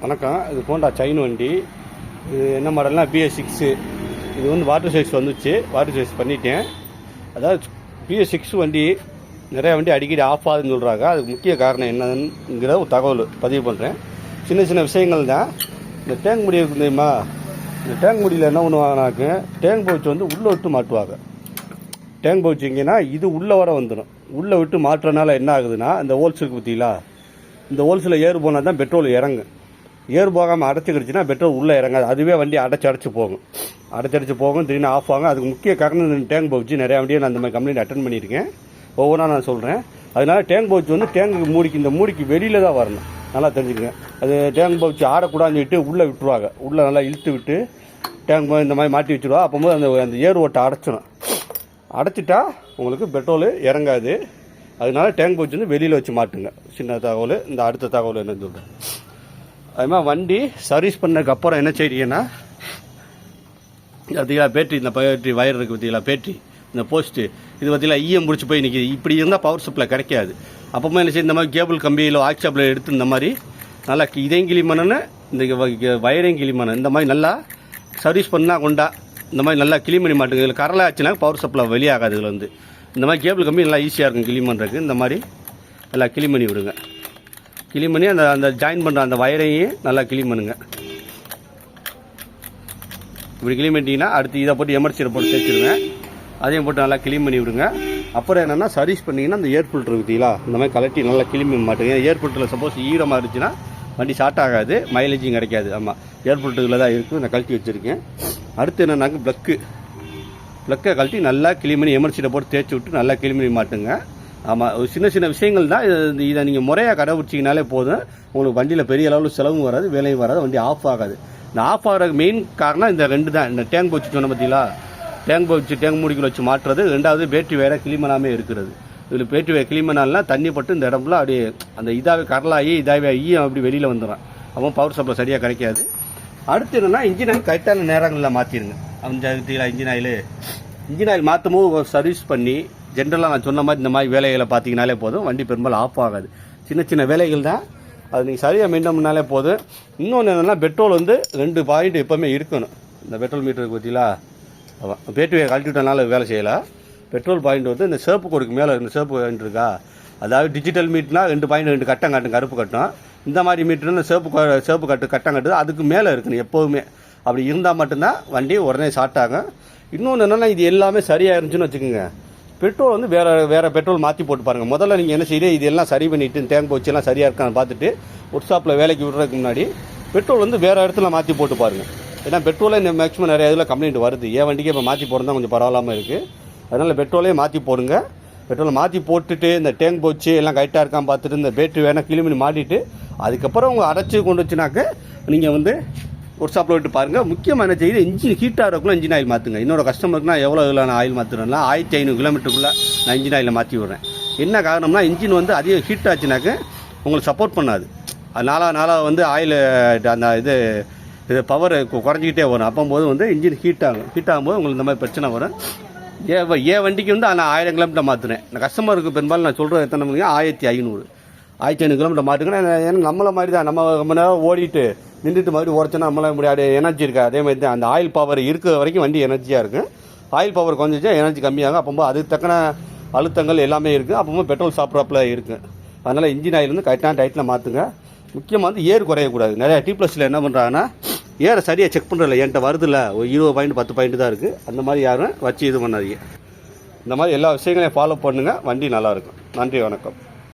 வணக்கம். இது Honda sign வண்டி. இது என்ன மாடல்னா BS6. இது வந்து வாட்டர் சைஸ் வந்துச்சு, வாட்டர் சைஸ் பண்ணிட்டேன். அதாவது BS6 வண்டி நிறையா வண்டி அடிக்கடி ஆஃப் ஆகுதுன்னு சொல்கிறாங்க. அதுக்கு முக்கிய காரணம் என்னங்கிற ஒரு தகவல் பதிவு பண்ணுறேன். சின்ன சின்ன விஷயங்கள் தான். இந்த டேங்க் முடி இருக்கு தெரியுமா, இந்த டேங்க் முடியில் என்ன பண்ணுவாங்கனாக்க டேங்க் பவுச் வந்து உள்ளே விட்டு மாட்டுவாங்க. டேங்க் பவுச்சிங்கன்னா இது உள்ளே வர வந்துடும். உள்ளே விட்டு மாட்டுறதுனால என்ன ஆகுதுன்னா, இந்த ஹோல்ஸ் இருக்குது பார்த்தீங்களா, இந்த ஹோல்ஸில் ஏறு போனால் தான் பெட்ரோல் இறங்கும். ஏறு போகாமல் அடைச்சிக்கிடுச்சுன்னா பெட்ரோல் உள்ளே இறங்காது. அதுவே வண்டி அடைச்சி போகும், திடீர்னு ஆஃப் ஆகும். அதுக்கு முக்கிய காரணம் இந்த டேங்க் பவுச்சு. நிறையா வண்டியை நான் அந்த மாதிரி கம்ப்ளைண்ட் அட்டன் பண்ணியிருக்கேன். ஒவ்வொன்றா நான் சொல்கிறேன். அதனால டேங்க் பவுச் வந்து டேங்கு மூடிக்கு, இந்த மூடிக்கு வெளியில் தான் வரணும். நல்லா தெரிஞ்சுக்கங்க. அது டேங்க் பவுச்சு ஆடக்கூடாதுன்னு விட்டு உள்ளே விட்டுருவாங்க. உள்ளே நல்லா இழுத்து விட்டு டேங்க் இந்த மாதிரி மாட்டி வச்சுருவா. அப்போது அந்த ஏர் ஓட்டை அடைச்சிடும். அடைச்சிட்டா உங்களுக்கு பெட்ரோல் இறங்காது. அதனால டேங்க் பவுச் வந்து வெளியில் வச்சு மாட்டுங்க. சின்ன தகவல். இந்த அடுத்த தகவல் என்னன்னு சொல்கிறேன். அது மாதிரி வண்டி சர்வீஸ் பண்ணதுக்கப்புறம் என்ன செய்றீங்கன்னா, பார்த்தீங்களா பேட்டரி, இந்த பேட்டரி வயர் இருக்குது பார்த்தீங்களா, பேட்டரி இந்த போஸ்ட்டு இது பார்த்தீங்களா ஈயம் முடிச்சு போய் நிற்கிது. இப்படி இருந்தால் பவர் சப்ளை கிடைக்காது. அப்போமா என்ன செய்ய, இந்த மாதிரி கேபிள் கம்பியில் வாட்ஸ்அப்பில் எடுத்து இந்த மாதிரி நல்லா இதையும் கிளிமனு, இந்த வயரையும் கிளிமனு இந்த மாதிரி நல்லா சர்வீஸ் பண்ணால் கொண்டா இந்த மாதிரி நல்லா கிளீன் பண்ணி மாட்டுங்க. இதில் கரலை ஆச்சுன்னா பவர் சப்ளை வெளியாகாது. இதில் வந்து இந்த மாதிரி கேபிள் கம்பி நல்லா ஈஸியாக இருக்கும் கிளீன் பண்ணுறதுக்கு. இந்த மாதிரி நல்லா கிளீன் பண்ணி விடுங்க. கிளீன் பண்ணி அந்த ஜாயின் பண்ணுற அந்த வயரையும் நல்லா கிளீன் பண்ணுங்க. இப்படி கிளீன் பண்ணிட்டீங்கன்னா அடுத்து இதை போட்டு எமர்ஜென்சியில் போட்டு தேய்ச்சிடுங்க. அதையும் போட்டு நல்லா கிளீன் பண்ணி விடுங்க. அப்புறம் என்னென்னா சர்வீஸ் பண்ணிங்கன்னா அந்த ஏர் ஃபில்ட்ரு இருக்குங்களா, இந்த மாதிரி கலட்டி நல்லா கிளீன் பண்ண மாட்டேங்க. ஏர் ஃபில்டரில் சப்போஸ் ஈரமாக இருந்துச்சுன்னா வண்டி ஸ்டார்ட் ஆகாது, மைலேஜும் கிடைக்காது. ஆமாம், ஏர் ஃபில்டரில் தான் இருக்குது. நான் கழட்டி வச்சுருக்கேன். அடுத்து என்னென்னாக்க ப்ளக்கை கழட்டி நல்லா கிளீன் பண்ணி எமர்ஜென்சியில் போட்டு தேய்ச்சி விட்டு நல்லா கிளீன் பண்ணி மாட்டுங்க. ஆமாம், சின்ன சின்ன விஷயங்கள் தான். இதை நீங்கள் முறையாக கடைபிடிச்சிங்கனாலே போதும். உங்களுக்கு வண்டியில் பெரிய அளவில் செலவும் வராது, வேலையும் வராது, வண்டி ஆஃப் ஆகாது. இந்த ஆஃப் ஆகிற மெயின் காரணம் இந்த ரெண்டு தான். இந்த டேங்க் பவுச்சு சொன்ன பார்த்தீங்களா, டேங்க் பவுச்சு டேங்க் மூடிக்குள்ள வச்சு மாட்டுறது. ரெண்டாவது பேட்டரி வேற கிளீன் பண்ணாமல் இருக்கிறது. இதில் பேட்டரி வேறு கிளீன் பண்ணாலாம் தண்ணி பட்டு இந்த இடம்லாம் அப்படியே அந்த இதாகவே கரலாகி இதாகவே ஈயம் அப்படி வெளியில் வந்துடும். அப்போ பவர் சப்ளை சரியாக கிடைக்காது. அடுத்து என்னென்னா, இன்ஜின் ஆயில் கரெக்டான நேரங்களில் மாற்றிடுங்க. இன்ஜின் ஆயில் மாற்றும் போது சர்வீஸ் பண்ணி ஜென்ரலாக நான் சொன்ன மாதிரி இந்த மாதிரி வேலைகளை பார்த்தீங்கனாலே போதும், வண்டி பெரும்பாலும் ஆஃப் ஆகாது. சின்ன சின்ன வேலைகள் தான், அது நீங்கள் சரியாக மெயின்டைன் பண்ணாலே போதும். இன்னொன்று என்னென்னா, பெட்ரோல் வந்து 2 பாயிண்ட் எப்போவுமே இருக்கணும். இந்த பெட்ரோல் மீட்டருக்கு பார்த்தீங்களா, பேட்டரியை கழட்டிவிட்டனால வேலை செய்யலாம். பெட்ரோல் பாயிண்ட் வந்து இந்த சேப்பு கோடுக்கு மேலே இந்த சேப்பு பாயிண்ட் இருக்கா, அதாவது டிஜிட்டல் மீட்னா 2 பாயிண்ட் 2 கட்டம் காட்டும், கருப்பு கட்டும். இந்த மாதிரி மீட்டர்னு சேப்பு கட்டம் கட்டுது, அதுக்கு மேலே இருக்கணும் எப்போவுமே. அப்படி இருந்தால் மட்டும்தான் வண்டி உடனே ஸ்டார்ட் ஆகும். இன்னொன்று என்னென்னா, இது எல்லாமே சரியாக இருந்துச்சுன்னு வச்சுக்கோங்க, பெட்ரோல் வந்து வேறு பெட்ரோல் மாற்றி போட்டு பாருங்கள். முதல்ல நீங்கள் என்ன செய்யுது, இது எல்லாம் சரி பண்ணிவிட்டு டேங்க் வச்செல்லாம் சரியாக இருக்கான்னு பார்த்துட்டு ஒர்க் ஷாப்பில் வேலைக்கு விடுறதுக்கு முன்னாடி பெட்ரோல் வந்து வேறு இடத்துல மாற்றி போட்டு பாருங்கள். ஏன்னா பெட்ரோலே மேக்ஸிமம் நிறைய இதில் கம்ப்ளைண்ட் வருது. ஏன் வண்டிக்கு இப்போ மாற்றி போடுறது தான் கொஞ்சம் பரவாயில்லாமல் இருக்குது. அதனால் பெட்ரோலே மாற்றி போடுங்க. பெட்ரோலை மாற்றி போட்டுட்டு இந்த டேங்க் போச்சு எல்லாம் கரெக்டாக இருக்கான்னு பார்த்துட்டு இந்த பேட்டரி வேணால் கிளீன் பண்ணி மாட்டிட்டு அதுக்கப்புறம் உங்கள் அடைச்சி கொண்டு வச்சுனாக்க நீங்கள் வந்து ஒர்க் ஷாப்பில் விட்டு பாருங்கள். முக்கியமாக என்ன செய்யுது, இன்ஜின் ஹீட் ஆகிறக்குள்ள இன்ஜின் ஆயில் மாற்றுங்க. என்னோட கஸ்டமருக்கு நான் எவ்வளோ நான் ஆயில் மாற்றுறேன்னா 1500 கிலோமீட்டருக்குள்ளே நான் இன்ஜின் ஆயிலில் மாற்றி விடுறேன். என்ன காரணம்னா, இன்ஜின் வந்து அதிக ஹீட் ஆச்சுனாக்க உங்களுக்கு சப்போர்ட் பண்ணாது. நாளாக வந்து ஆயில் அந்த இது பவர் குறைஞ்சிக்கிட்டே வரும். அப்போது வந்து இன்ஜின் ஹீட் ஆகும்போது உங்களுக்கு இந்த மாதிரி பிரச்சனை வரும். ஏன் வண்டிக்கு வந்து நான் 1000 கிலோமீட்டர் மாற்றுறேன். நான் கஸ்டமருக்கு பெரும்பாலும் நான் சொல்கிறது எத்தனை மணிக்கு 1500 கிலோமீட்டர் மாற்றுக்கிறேன். ஏன்னா நம்மளை மாதிரி தான், நம்ம ரொம்ப நேரம் ஓடிட்டு நின்றுட்டு மாதிரி ஓடிச்சோன்னா நம்மளால முடியாது, எனர்ஜி இருக்கா. அதே மாதிரி தான் அந்த ஆயில் பவர் இருக்கிற வரைக்கும் வண்டி எனர்ஜியாக இருக்கும். ஆயில் பவர் கொஞ்சம் எனர்ஜி கம்மியாகும். அப்போது அதுக்கு தக்கன அழுத்தங்கள் எல்லாமே இருக்குது. அப்போது பெட்ரோல் சாப்பிட்றாப்புல இருக்குது. அதனால் இன்ஜின் ஆயில் வந்து கரெக்டான டைட்டில் மாற்றுங்க. முக்கியமாக வந்து ஏர் குறையக்கூடாது. நிறையா T+ல என்ன பண்ணுறாங்கன்னா, ஏரை சரியாக செக் பண்ணுறதில்ல. என்கிட்ட வருதில்ல ஒரு 20 பாயிண்ட் 10 பாயிண்ட் தான் இருக்குது. அந்த மாதிரி யாரும் வச்சு இது பண்ணாதீங்க. இந்த மாதிரி எல்லா விஷயங்களையும் ஃபாலோ பண்ணுங்கள், வண்டி நல்லாயிருக்கும். நன்றி, வணக்கம்.